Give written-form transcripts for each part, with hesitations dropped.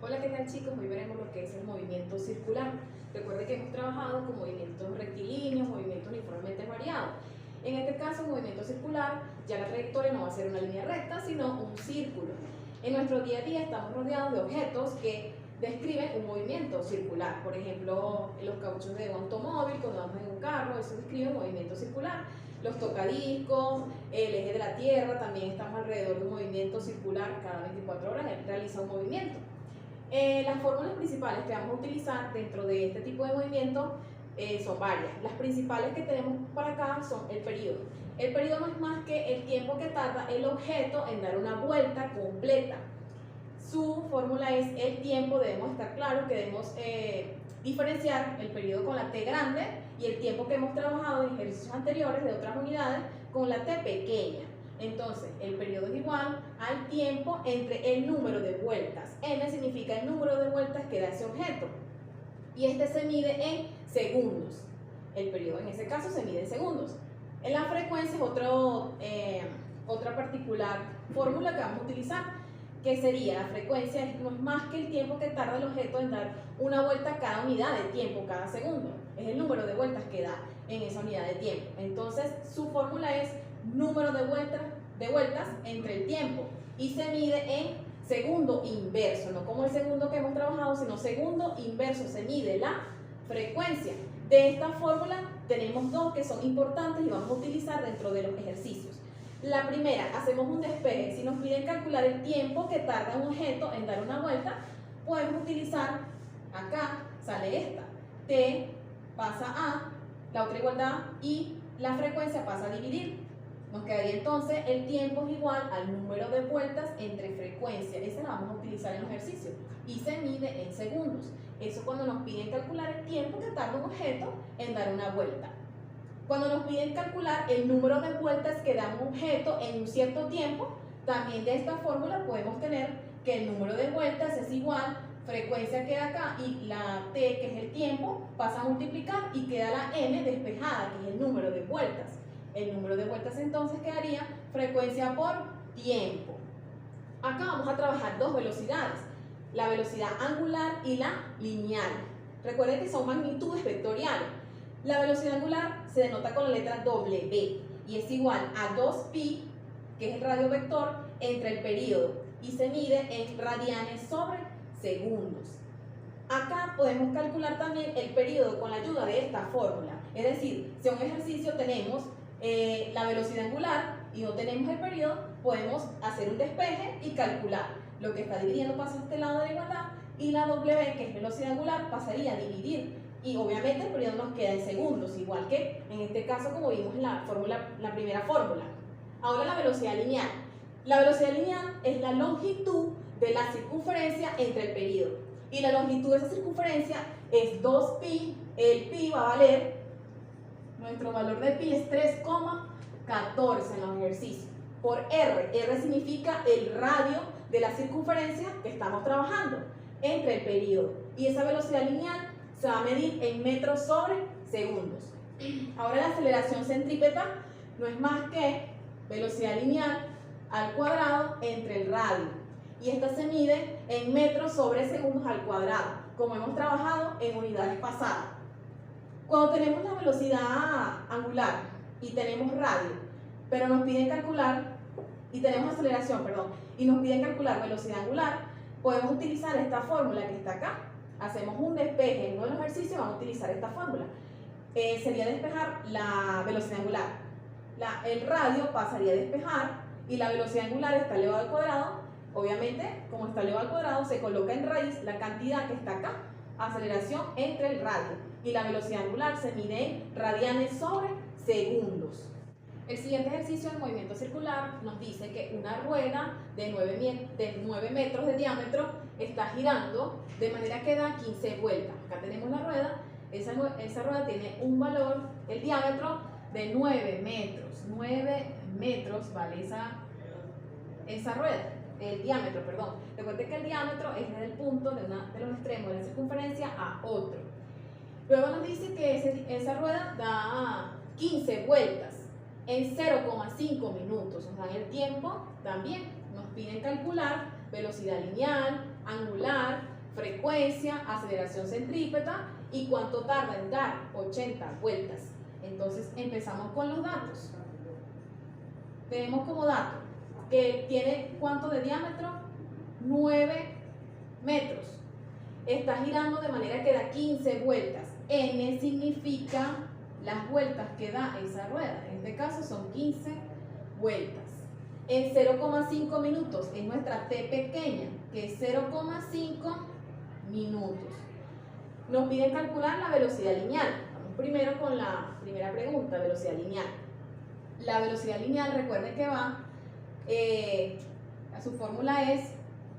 Hola, ¿qué tal chicos? Hoy veremos lo que es el movimiento circular. Recuerden que hemos trabajado con movimientos rectilíneos, movimientos uniformemente variados. En este caso, el movimiento circular, ya la trayectoria no va a ser una línea recta, sino un círculo. En nuestro día a día estamos rodeados de objetos que describen un movimiento circular. Por ejemplo, los cauchos de un automóvil, cuando vamos en un carro, eso describe un movimiento circular. Los tocadiscos, el eje de la Tierra, también estamos alrededor de un movimiento circular. Cada 24 horas él realiza un movimiento. Las fórmulas principales que vamos a utilizar dentro de este tipo de movimiento son varias. Las principales que tenemos para acá son el periodo. El periodo no es más que el tiempo que tarda el objeto en dar una vuelta completa. Su fórmula es el tiempo. Debemos estar claros que debemos diferenciar el periodo con la T grande y el tiempo que hemos trabajado en ejercicios anteriores de otras unidades con la T pequeña. Entonces, el periodo es igual al tiempo entre el número de vueltas. N significa el número de vueltas que da ese objeto. Y este se mide en segundos. El periodo en ese caso se mide en segundos. En la frecuencia es otra particular fórmula que vamos a utilizar, que sería la frecuencia no es más que el tiempo que tarda el objeto en dar una vuelta cada unidad de tiempo, cada segundo. Es el número de vueltas que da en esa unidad de tiempo. Entonces, su fórmula es número de vueltas entre el tiempo y se mide en segundo inverso, no como el segundo que hemos trabajado, sino segundo inverso. Se mide la frecuencia. De esta fórmula tenemos dos que son importantes y vamos a utilizar dentro de los ejercicios. La primera, hacemos un despeje. Si nos piden calcular el tiempo que tarda un objeto en dar una vuelta, podemos utilizar, acá sale esta, T pasa a, la otra igualdad, y la frecuencia pasa a dividir. Nos quedaría entonces el tiempo es igual al número de vueltas entre frecuencia. Esa la vamos a utilizar en los ejercicios. Y se mide en segundos. Eso cuando nos piden calcular el tiempo que tarda un objeto en dar una vuelta. Cuando nos piden calcular el número de vueltas que da un objeto en un cierto tiempo, también de esta fórmula podemos tener que el número de vueltas es igual, frecuencia queda acá y la T, que es el tiempo, pasa a multiplicar y queda la M despejada, que es el número de vueltas. El número de vueltas entonces quedaría frecuencia por tiempo. Acá vamos a trabajar dos velocidades, la velocidad angular y la lineal. Recuerden que son magnitudes vectoriales. La velocidad angular se denota con la letra W y es igual a 2pi, que es el radio vector, entre el periodo y se mide en radianes sobre segundos. Acá podemos calcular también el periodo con la ayuda de esta fórmula. Es decir, si en un ejercicio tenemos la velocidad angular y no tenemos el periodo, podemos hacer un despeje y calcular. Lo que está dividiendo pasa a este lado de la igualdad y la W, que es velocidad angular, pasaría a dividir. Y obviamente el periodo nos queda en segundos, igual que en este caso como vimos en la primera fórmula. Ahora la velocidad lineal. La velocidad lineal es la longitud de la circunferencia entre el periodo. Y la longitud de esa circunferencia es 2pi. El pi va a valer, nuestro valor de pi es 3,14 en los ejercicios. Por R. R significa el radio de la circunferencia que estamos trabajando entre el periodo. Y esa velocidad lineal se va a medir en metros sobre segundos. Ahora la aceleración centrípeta no es más que velocidad lineal al cuadrado entre el radio. Y esta se mide en metros sobre segundos al cuadrado, como hemos trabajado en unidades pasadas. Cuando tenemos la velocidad angular y tenemos radio, pero nos piden calcular, y tenemos aceleración, perdón, y nos piden calcular velocidad angular, podemos utilizar esta fórmula que está acá. Hacemos un despeje en uno de los ejercicios, vamos a utilizar esta fórmula. Sería despejar la velocidad angular. El radio pasaría a despejar y la velocidad angular está elevado al cuadrado. Obviamente, como está elevado al cuadrado, se coloca en raíz la cantidad que está acá, aceleración entre el radio. Y la velocidad angular se mide en radianes sobre segundos. El siguiente ejercicio del movimiento circular nos dice que una rueda de 9 metros de diámetro está girando de manera que da 15 vueltas. Acá tenemos la rueda, esa rueda tiene un valor, el diámetro de 9 metros. 9 metros vale esa rueda, el diámetro, perdón. Recuerden que el diámetro es desde el punto de los extremos de la circunferencia a otro. Luego nos dice que esa rueda da 15 vueltas en 0,5 minutos. Nos dan el tiempo también. Nos piden calcular velocidad lineal, angular, frecuencia, aceleración centrípeta y cuánto tarda en dar 80 vueltas. Entonces empezamos con los datos. Tenemos como dato que tiene ¿cuánto de diámetro? 9 metros. Está girando de manera que da 15 vueltas. N significa las vueltas que da esa rueda. En este caso son 15 vueltas. En 0,5 minutos es nuestra T pequeña, que es 0,5 minutos. Nos piden calcular la velocidad lineal. Vamos primero con la primera pregunta, velocidad lineal. La velocidad lineal, recuerden que va, su fórmula es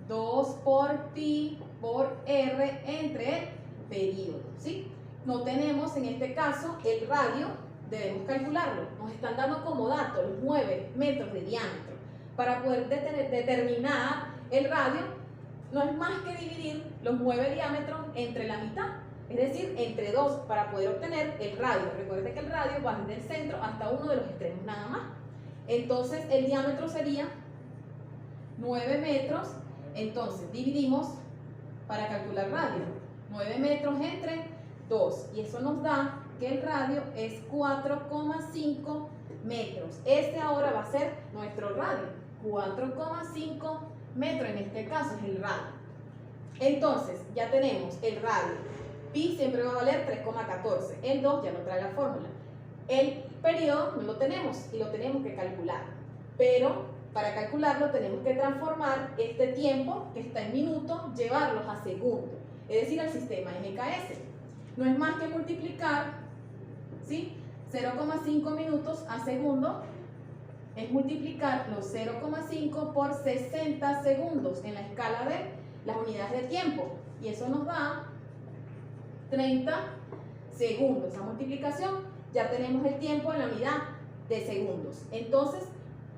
2 por pi por r entre el período, ¿sí? No tenemos en este caso el radio, debemos calcularlo. Nos están dando como dato los 9 metros de diámetro. Para poder determinar el radio, no es más que dividir los 9 diámetros entre la mitad, es decir, entre 2 para poder obtener el radio. Recuerden que el radio va desde el centro hasta uno de los extremos nada más. Entonces el diámetro sería 9 metros, entonces dividimos para calcular radio, 9 metros entre 2, y eso nos da que el radio es 4,5 metros. Este ahora va a ser nuestro radio, 4,5 metros, en este caso es el radio. Entonces ya tenemos el radio, pi siempre va a valer 3,14, el 2 ya no trae la fórmula. El periodo no lo tenemos y lo tenemos que calcular, pero para calcularlo tenemos que transformar este tiempo que está en minutos, llevarlos a segundo, es decir, al sistema MKS. No es más que multiplicar, ¿sí? 0,5 minutos a segundo, es multiplicar los 0,5 por 60 segundos en la escala de las unidades de tiempo, y eso nos da 30 segundos. Esa multiplicación, ya tenemos el tiempo en la unidad de segundos. Entonces,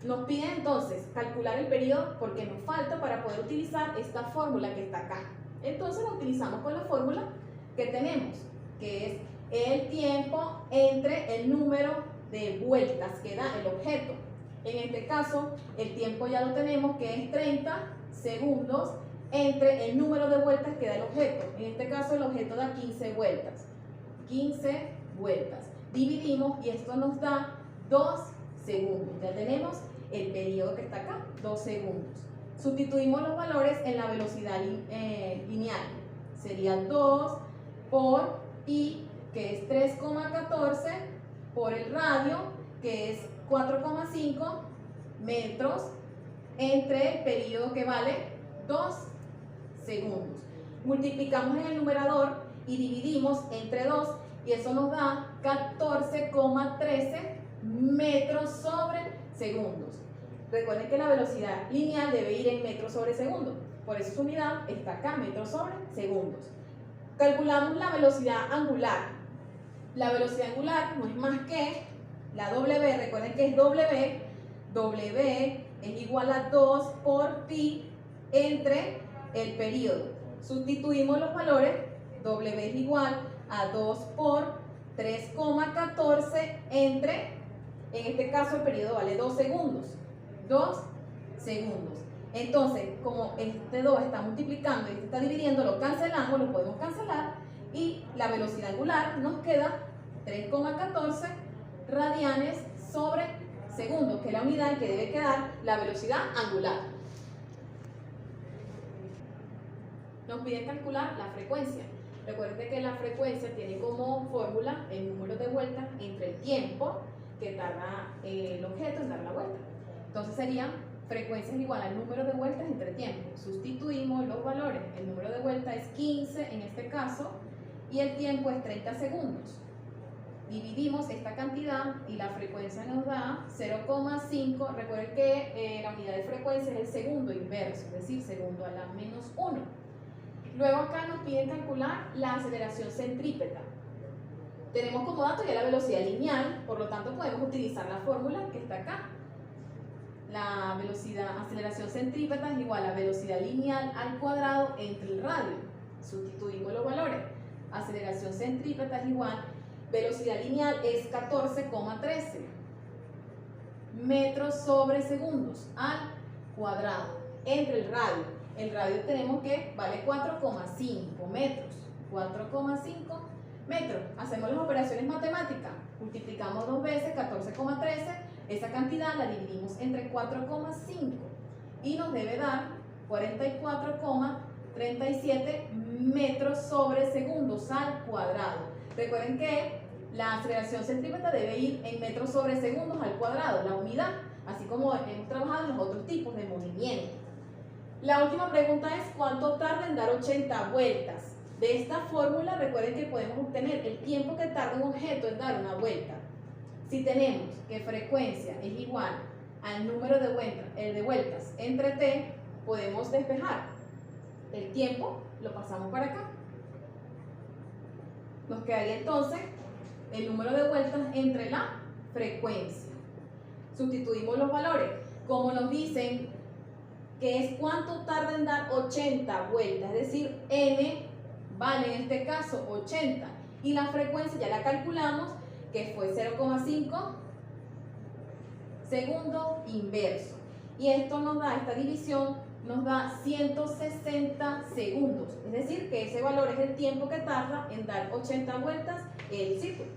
nos piden entonces calcular el periodo porque nos falta para poder utilizar esta fórmula que está acá. Entonces la utilizamos con la fórmula que tenemos, que es el tiempo entre el número de vueltas que da el objeto. En este caso, el tiempo ya lo tenemos, que es 30 segundos entre el número de vueltas que da el objeto. En este caso, el objeto da 15 vueltas. 15 vueltas. Dividimos y esto nos da 2 segundos. Ya tenemos el periodo que está acá, 2 segundos. Sustituimos los valores en la velocidad lineal. Sería 2 por pi, que es 3,14, por el radio, que es 4,5 metros, entre el periodo que vale 2 segundos. Multiplicamos en el numerador y dividimos entre 2 y eso nos da 14,13 metros sobre segundos. Recuerden que la velocidad lineal debe ir en metros sobre segundo, por eso su unidad está acá, metros sobre segundos. Calculamos la velocidad angular. La velocidad angular no es más que la W, recuerden que es W es igual a 2 por pi entre el periodo. Sustituimos los valores, W es igual a 2 por 3,14 entre, en este caso el periodo vale 2 segundos. 2 segundos. Entonces, como este 2 está multiplicando y este está dividiendo, lo cancelamos, lo podemos cancelar y la velocidad angular nos queda 3,14 radianes sobre segundo, que es la unidad en que debe quedar la velocidad angular. Nos pide calcular la frecuencia. Recuerden que la frecuencia tiene como fórmula el número de vueltas entre el tiempo que tarda el objeto en dar la vuelta. Entonces sería frecuencia es igual al número de vueltas entre tiempo. Sustituimos los valores. El número de vueltas es 15 en este caso y el tiempo es 30 segundos. Dividimos esta cantidad y la frecuencia nos da 0,5. Recuerden que la unidad de frecuencia es el segundo inverso, es decir, segundo a la menos 1. Luego acá nos piden calcular la aceleración centrípeta. Tenemos como dato ya la velocidad lineal, por lo tanto podemos utilizar la fórmula que está acá. La aceleración centrípeta es igual a velocidad lineal al cuadrado entre el radio. Sustituimos los valores. aceleración centrípeta es igual, velocidad lineal es 14,13 metros sobre segundos al cuadrado, entre el radio tenemos que vale 4,5 metros, 4,5 metros. Hacemos las operaciones matemáticas, multiplicamos 2 veces 14,13, esa cantidad la dividimos entre 4,5 y nos debe dar 44,37 metros sobre segundos al cuadrado. Recuerden que la aceleración centrípeta debe ir en metros sobre segundos al cuadrado, la unidad, así como hemos trabajado en los otros tipos de movimiento. La última pregunta es ¿cuánto tarda en dar 80 vueltas? De esta fórmula recuerden que podemos obtener el tiempo que tarda un objeto en dar una vuelta. Si tenemos que frecuencia es igual al número de vueltas entre t, podemos despejar. El tiempo lo pasamos para acá. Nos quedaría entonces el número de vueltas entre la frecuencia. Sustituimos los valores. Como nos dicen que es cuánto tarda en dar 80 vueltas, es decir, n vale en este caso 80 y la frecuencia ya la calculamos que fue 0,5 segundo inverso. Y esto nos da, esta división nos da 160 segundos. Es decir, que ese valor es el tiempo que tarda en dar 80 vueltas el círculo.